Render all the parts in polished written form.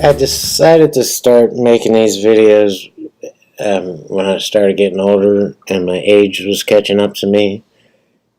I decided to start making these videos when I started getting older and my age was catching up to me,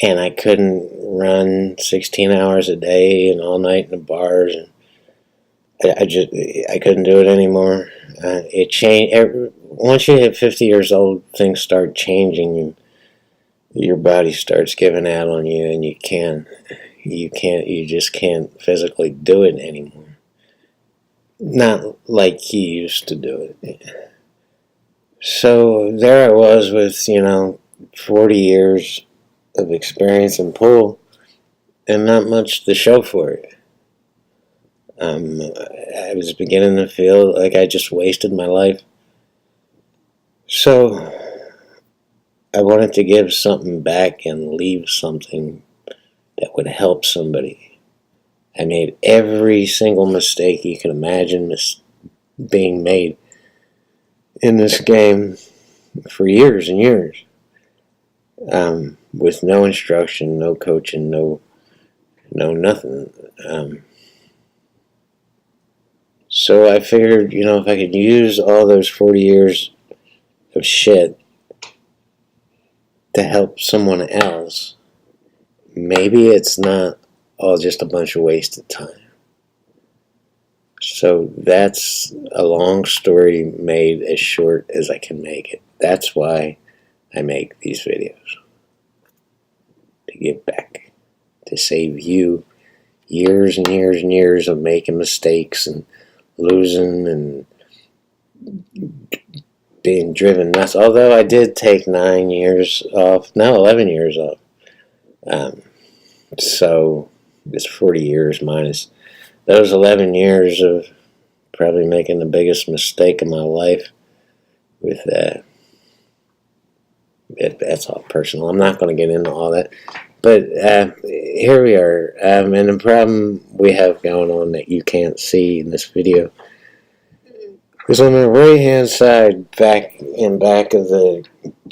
and I couldn't run 16 hours a day and all night in the bars. And I couldn't do it anymore. It changed. Once you hit 50 years old, things start changing, and your body starts giving out on you, and you just can't physically do it anymore. Not like you used to do it. So there I was with, 40 years of experience in pool and not much to show for it. I was beginning to feel like I just wasted my life. So I wanted to give something back and leave something that would help somebody. I made every single mistake you can imagine being made in this game for years and years, with no instruction, no coaching, no nothing. So I figured, if I could use all those 40 years of shit to help someone else, maybe it's not all just a bunch of wasted time. So that's a long story made as short as I can make it. That's why I make these videos. To give back. To save you years and years and years of making mistakes and losing and being driven nuts. Although I did take 11 years off. So it's 40 years minus those 11 years of probably making the biggest mistake of my life with that. That's all personal. I'm not going to get into all that. But here we are. And the problem we have going on that you can't see in this video is on the right-hand side, back of the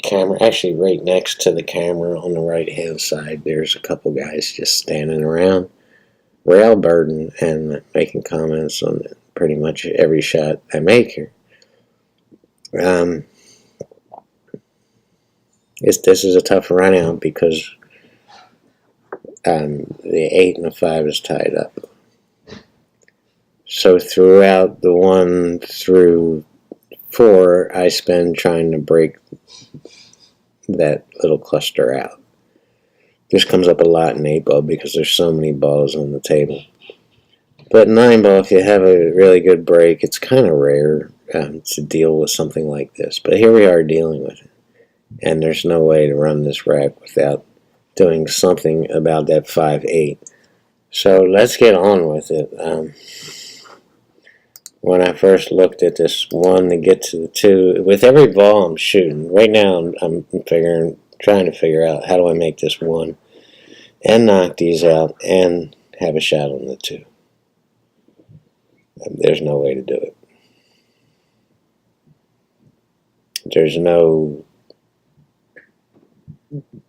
camera, actually right next to the camera on the right-hand side, there's a couple guys just standing around RailBirding and making comments on pretty much every shot I make here. This is a tough run out because the 8 and the 5 is tied up. So throughout the 1 through 4, I spend trying to break that little cluster out. This comes up a lot in 8 ball because there's so many balls on the table. But 9 ball, if you have a really good break, it's kind of rare to deal with something like this. But here we are dealing with it. And there's no way to run this rack without doing something about that 5-8. So let's get on with it. When I first looked at this 1 to get to the 2, with every ball I'm shooting, right now I'm trying to figure out how do I make this 1 and knock these out and have a shot on the 2. There's no way to do it. There's no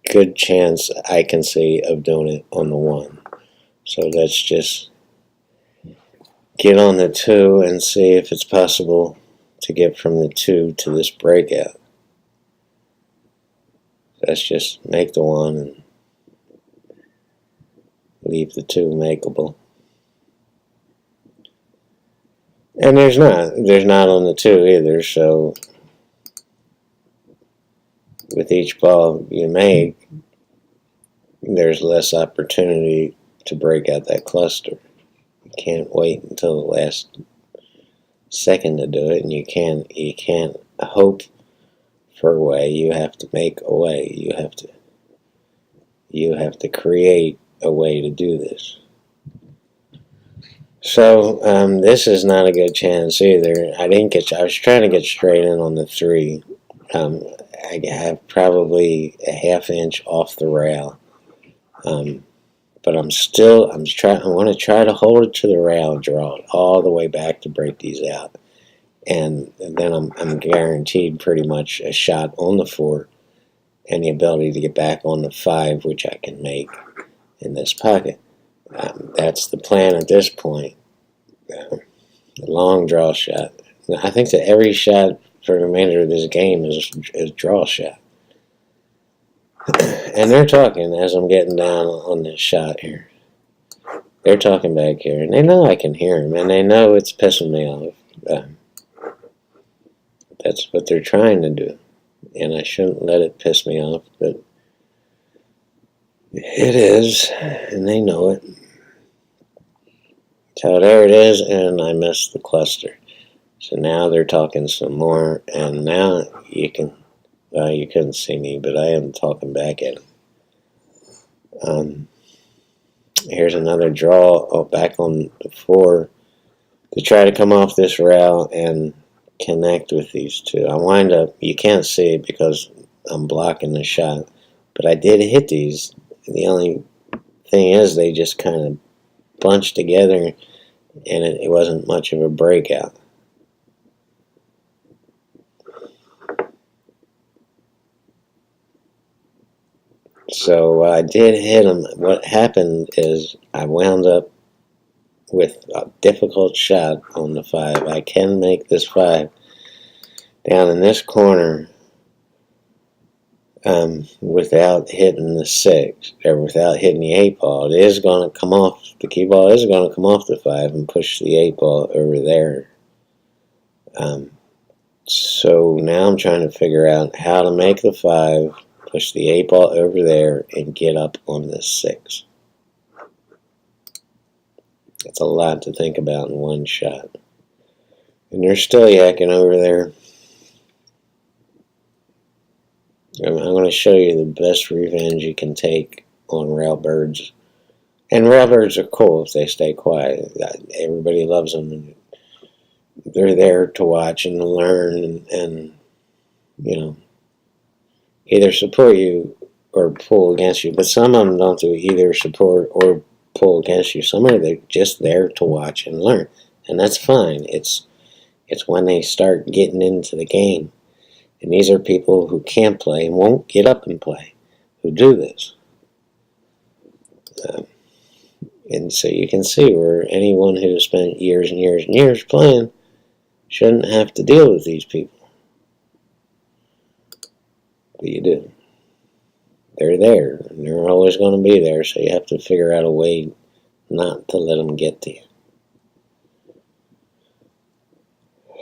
good chance I can see of doing it on the 1. So let's just get on the 2 and see if it's possible to get from the 2 to this breakout. Let's just make the 1 and leave the 2 makeable. And there's not on the 2 either, so with each ball you make, there's less opportunity to break out that cluster. You can't wait until the last second to do it, and you can't hope for a way. You have to make a way. You have to create a way to do this. So this is not a good chance either. I was trying to get straight in on the 3. I have probably a ½ inch off the rail. But I want to try to hold it to the rail and draw it all the way back to break these out. And then I'm guaranteed pretty much a shot on the 4 and the ability to get back on the 5, which I can make in this pocket. That's the plan at this point. A long draw shot. I think that every shot for the remainder of this game is draw shot. And they're talking as I'm getting down on this shot here. They're talking back here, and they know I can hear them, and they know it's pissing me off. That's what they're trying to do, and I shouldn't let it piss me off, but it is, and they know it. So there it is, and I missed the cluster. So now they're talking some more, and now you can, you couldn't see me, but I am talking back at them. Here's another draw back on the 4 to try to come off this rail and connect with these two. I wind up, you can't see it because I'm blocking the shot, but I did hit these. The only thing is they just kind of bunched together, and it wasn't much of a breakout. So I did hit them. What happened is I wound up with a difficult shot on the 5. I can make this 5 down in this corner without hitting the 6, or without hitting the 8 ball. It is going to come off, the cue ball is going to come off the 5 and push the 8 ball over there. So now I'm trying to figure out how to make the 5, push the 8 ball over there, and get up on this 6. That's a lot to think about in one shot. And they're still yakking over there. I'm going to show you the best revenge you can take on railbirds. And railbirds are cool if they stay quiet. Everybody loves them. They're there to watch and learn and you know, either support you or pull against you. But some of them don't do either support or pull against you. Some are just there to watch and learn, and that's fine. It's when they start getting into the game, and these are people who can't play and won't get up and play, who do this. And so you can see where anyone who spent years and years and years playing shouldn't have to deal with these people. But you do. They're there, and they're always going to be there, so you have to figure out a way not to let them get to you.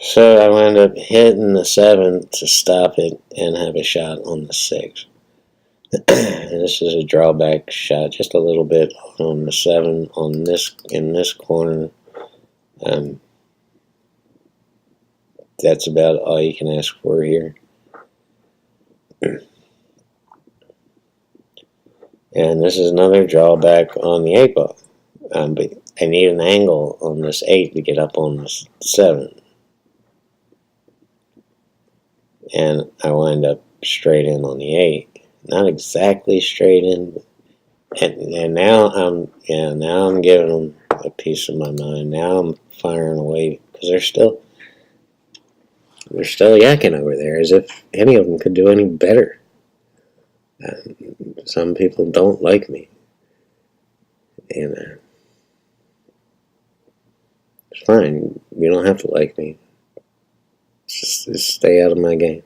So I wound up hitting the 7 to stop it and have a shot on the 6. And this is a drawback shot, just a little bit on the 7 on this in this corner. That's about all you can ask for here. And this is another drawback on the 8 ball. But I need an angle on this 8 to get up on this 7. And I wind up straight in on the 8. Not exactly straight in, and now I'm giving them a piece of my mind. Now I'm firing away because they're still yakking over there as if any of them could do any better. Some people don't like me, and it's fine. You don't have to like me. Just stay out of my game.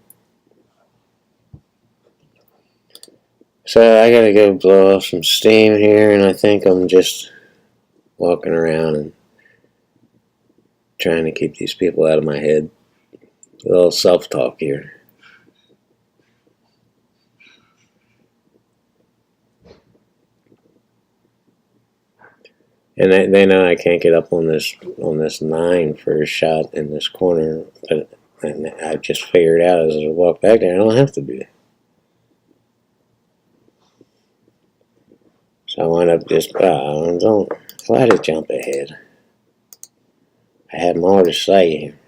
So I gotta go blow off some steam here, and I think I'm just walking around and trying to keep these people out of my head. A little self-talk here. And they know I can't get up on this 9 for a shot in this corner, but I just figured out as I walk back there, I don't have to do that. So I wound up just, don't try to jump ahead. I had more to say here.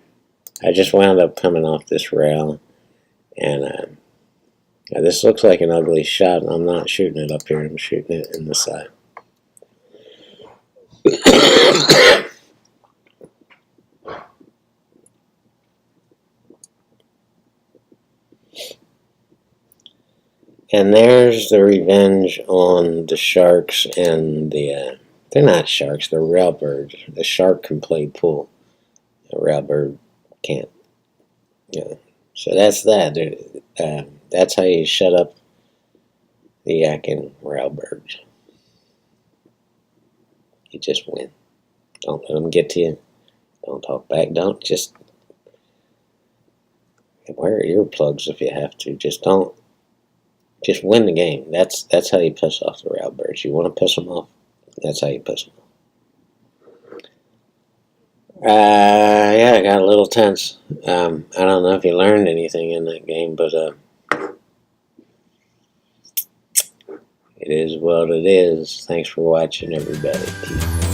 I just wound up coming off this rail, and this looks like an ugly shot, and I'm not shooting it up here, I'm shooting it in the side. And there's the revenge on the sharks and the, they're not sharks, they're railbirds. The shark can play pool. A railbird can't. So that's that. That's how you shut up the yakking railbirds. You just win. Don't let them get to you. Don't talk back. Don't just wear earplugs if you have to. Just don't. Just win the game. That's how you piss off the railbirds. You want to piss them off? That's how you piss them off. Yeah, I got a little tense. I don't know if you learned anything in that game, but it is what it is. Thanks for watching, everybody. Peace.